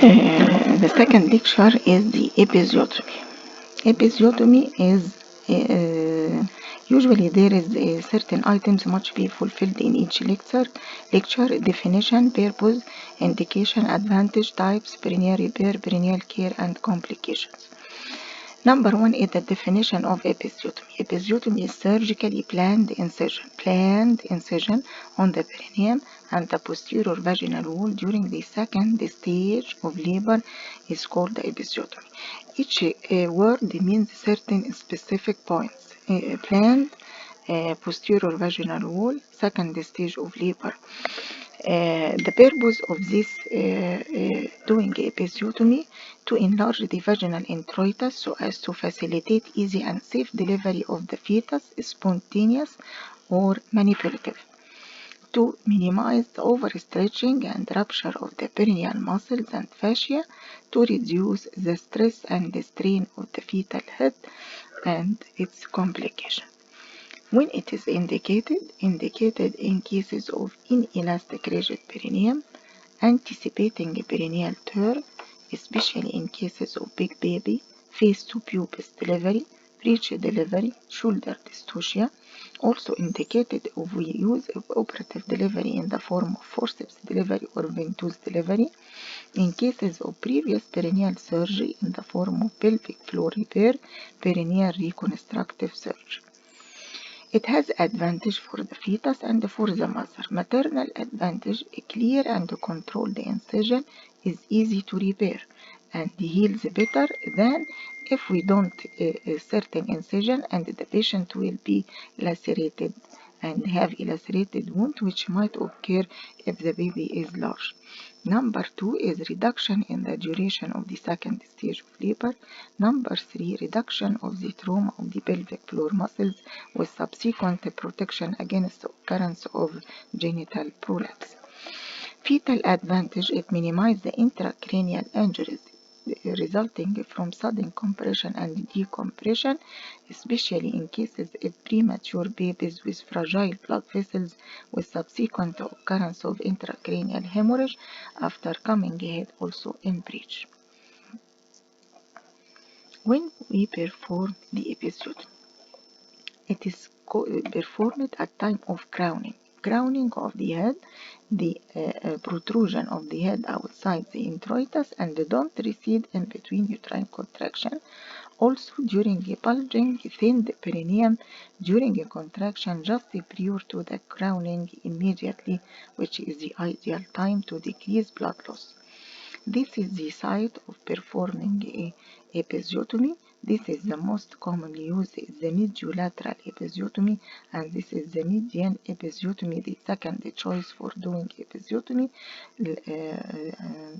The second lecture is the episiotomy. Episiotomy is usually there is certain items must be fulfilled in each lecture. Definition, purpose, indication, advantage, types, perineal repair, perineal care, and complications. Number one is the definition of episiotomy. Episiotomy is surgically planned incision on the perineum and the posterior vaginal wall during the second stage of labor is called episiotomy. Each word means certain specific points. Planned, posterior vaginal wall, second stage of labor. The purpose of this doing episiotomy to enlarge the vaginal introitus so as to facilitate easy and safe delivery of the fetus, spontaneous or manipulative. To minimize the overstretching and rupture of the perineal muscles and fascia, to reduce the stress and the strain of the fetal head and its complication. When it is indicated in cases of inelastic rigid perineum, anticipating perineal turn, especially in cases of big baby, face to pubis delivery, breech delivery, shoulder dystocia. Also indicated if we use operative delivery in the form of forceps delivery or ventouse delivery. In cases of previous perineal surgery in the form of pelvic floor repair, perineal reconstructive surgery. It has advantage for the fetus and for the mother. Maternal advantage, a clear and controlled incision is easy to repair and heals better than if we don't certain incision and the patient will be lacerated and have a lacerated wound which might occur if the baby is large. Number two is reduction in the duration of the second stage of labor. Number three, reduction of the trauma of the pelvic floor muscles with subsequent protection against the occurrence of genital prolapse. Fetal advantage, it minimizes the intracranial injuries resulting from sudden compression and decompression, especially in cases of premature babies with fragile blood vessels with subsequent occurrence of intracranial hemorrhage after coming ahead also in breech. When we perform the episode, it is performed at time of crowning. Crowning of the head, the protrusion of the head outside the introitus and don't recede in between uterine contraction. Also during a bulging thinned perineum during a contraction just prior to the crowning immediately, which is the ideal time to decrease blood loss. This is the site of performing a episiotomy. This is the most commonly used is the mediolateral episiotomy, and this is the median episiotomy, the second choice for doing episiotomy.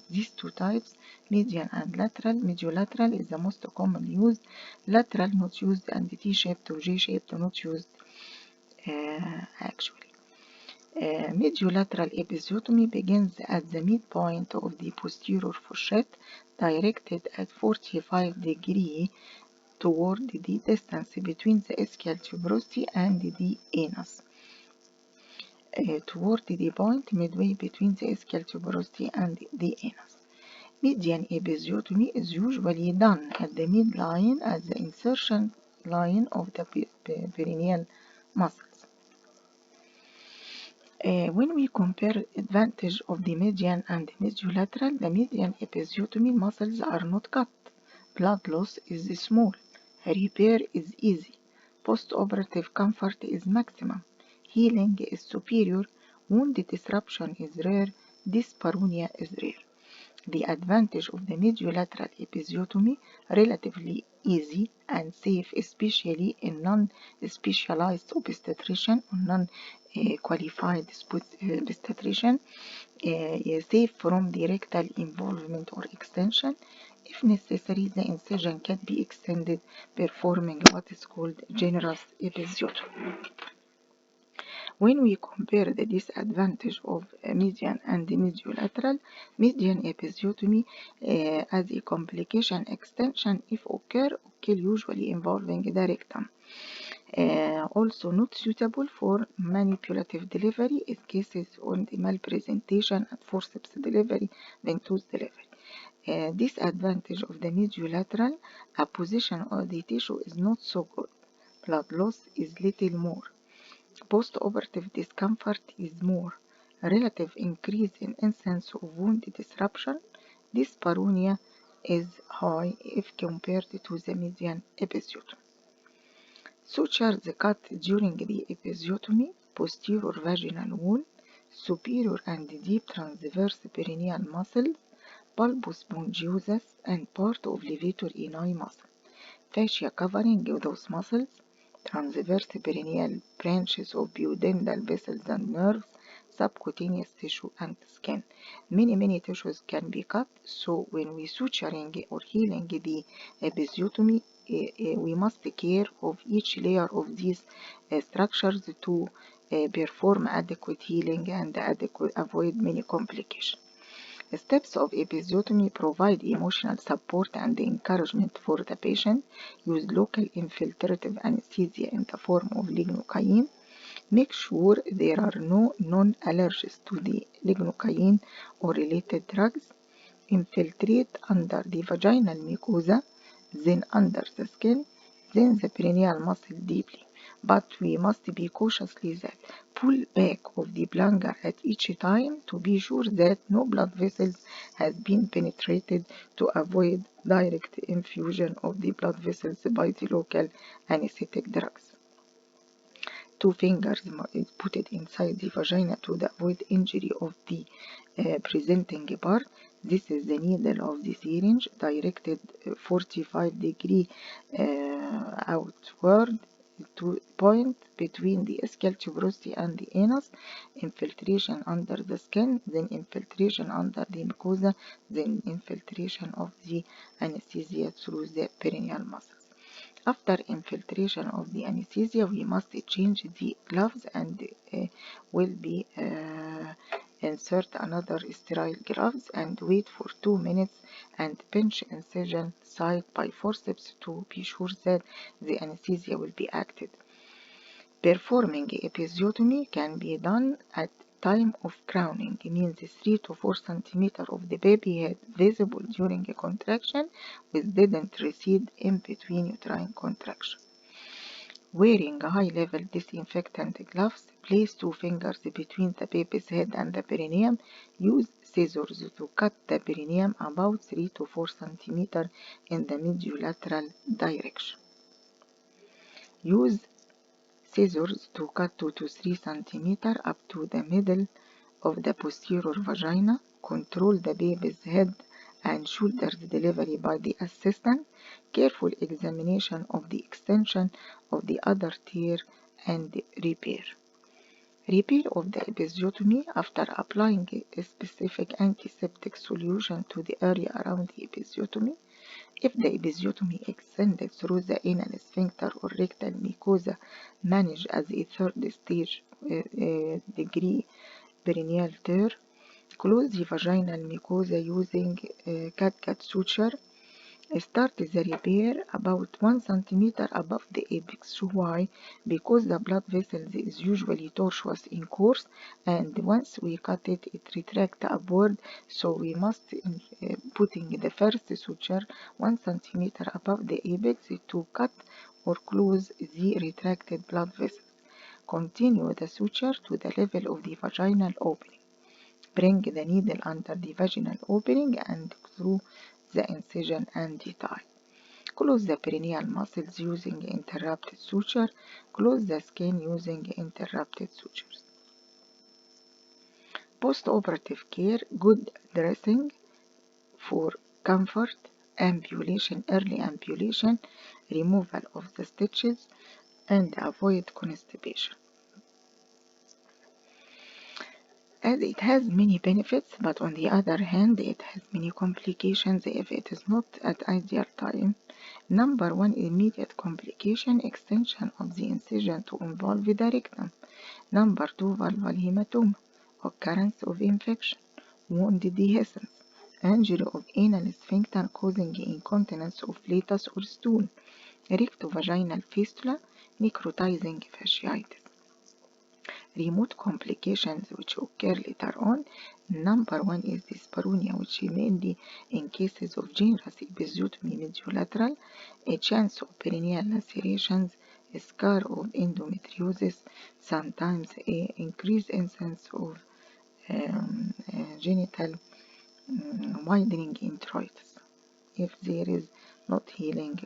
These two types, median and lateral. Mediolateral is the most commonly used, lateral not used, and the T-shaped or J-shaped not used actually. Mediolateral episiotomy begins at the midpoint of the posterior fourchette, directed at 45 degrees toward the distance between the ischial tuberosity and the anus. Toward the point midway between the ischial tuberosity and the anus. Median episiotomy is usually done at the midline at the insertion line of the perineal muscles. When we compare advantage of the median and the mediolateral, the median episiotomy muscles are not cut. Blood loss is small. Repair is easy. Post-operative comfort is maximum. Healing is superior. Wound disruption is rare. Dyspareunia is rare. The advantage of the mediolateral episiotomy, relatively easy and safe, especially in non-specialized obstetrician or non-qualified obstetrician, safe from the rectal involvement or extension. If necessary, the incision can be extended, performing what is called generous episiotomy. When we compare the disadvantage of median and the mediolateral, median episiotomy as a complication extension if occur usually involving the rectum. Also not suitable for manipulative delivery in cases on the malpresentation and forceps delivery, ventouse delivery. Disadvantage of the mediolateral, a position of the tissue is not so good. Blood loss is little more. Post-operative discomfort is more. Relative increase in incidence of wound disruption. Dyspareunia is high if compared to the median episiotomy. Sutures cut during the episiotomy, posterior vaginal wall, superior and deep transverse perineal muscles, bulbous spongiosas, and part of levator ani muscle. Fascia covering those muscles, transverse perineal branches of duodenal vessels and nerves, subcutaneous tissue and skin. Many tissues can be cut, so when we suturing or healing the episiotomy, we must take care of each layer of these structures to perform adequate healing and avoid many complications. The steps of episiotomy provide emotional support and encouragement for the patient. Use local infiltrative anesthesia in the form of lignocaine. Make sure there are no non-allergies to the lignocaine or related drugs. Infiltrate under the vaginal mucosa, then under the skin, then the perineal muscle deeply. But we must be cautiously that pull back of the plunger at each time to be sure that no blood vessels has been penetrated to avoid direct infusion of the blood vessels by the local anesthetic drugs. 2 fingers put it inside the vagina to avoid injury of the presenting part. This is the needle of the syringe directed 45-degree outward to point between the ischial tuberosity and the anus. Infiltration under the skin, then infiltration under the mucosa, then infiltration of the anesthesia through the perineal muscles. After infiltration of the anesthesia, we must change the gloves and will be insert another sterile gloves and wait for 2 minutes and pinch incision side by forceps to be sure that the anesthesia will be acted. Performing episiotomy can be done at time of crowning, means 3 to 4 centimeters of the baby head visible during a contraction which didn't recede in between uterine contraction. Wearing high-level disinfectant gloves, place 2 fingers between the baby's head and the perineum. Use scissors to cut the perineum about 3 to 4 centimeters in the mediolateral direction. Use scissors to cut 2 to 3 centimeters up to the middle of the posterior vagina. Control the baby's head and shoulders delivery by the assistant. Careful examination of the extension of the other tear and repair. Repair of the episiotomy after applying a specific antiseptic solution to the area around the episiotomy. If the episiotomy extended through the anal sphincter or rectal mucosa, managed as a 3rd stage degree perineal tear. Close the vaginal mucosa using catgut suture. Start the repair about 1 centimeter above the apex. Why? Because the blood vessels is usually tortuous in course, and once we cut it, it retracts upward. So we must putting the first suture 1 centimeter above the apex to cut or close the retracted blood vessels. Continue the suture to the level of the vaginal opening. Bring the needle under the vaginal opening and through the incision and the tie. Close the perineal muscles using interrupted suture. Close the skin using interrupted sutures. Post-operative care, good dressing for comfort, ambulation, early ambulation, removal of the stitches, and avoid constipation. As it has many benefits, but on the other hand, it has many complications if it is not at ideal time. Number 1, immediate complication, extension of the incision to involve the rectum. Number 2, vulval hematoma, occurrence of infection, wound dehiscence, injury of anal sphincter causing incontinence of flatus or stool, rectovaginal fistula, necrotizing fasciitis. Remote complications which occur later on. Number one is dyspareunia, which is mainly in cases of generous episiotomy mediolateral, a chance of perineal lacerations, a scar of endometriosis, sometimes a increased incidence of genital widening introitus if there is not healing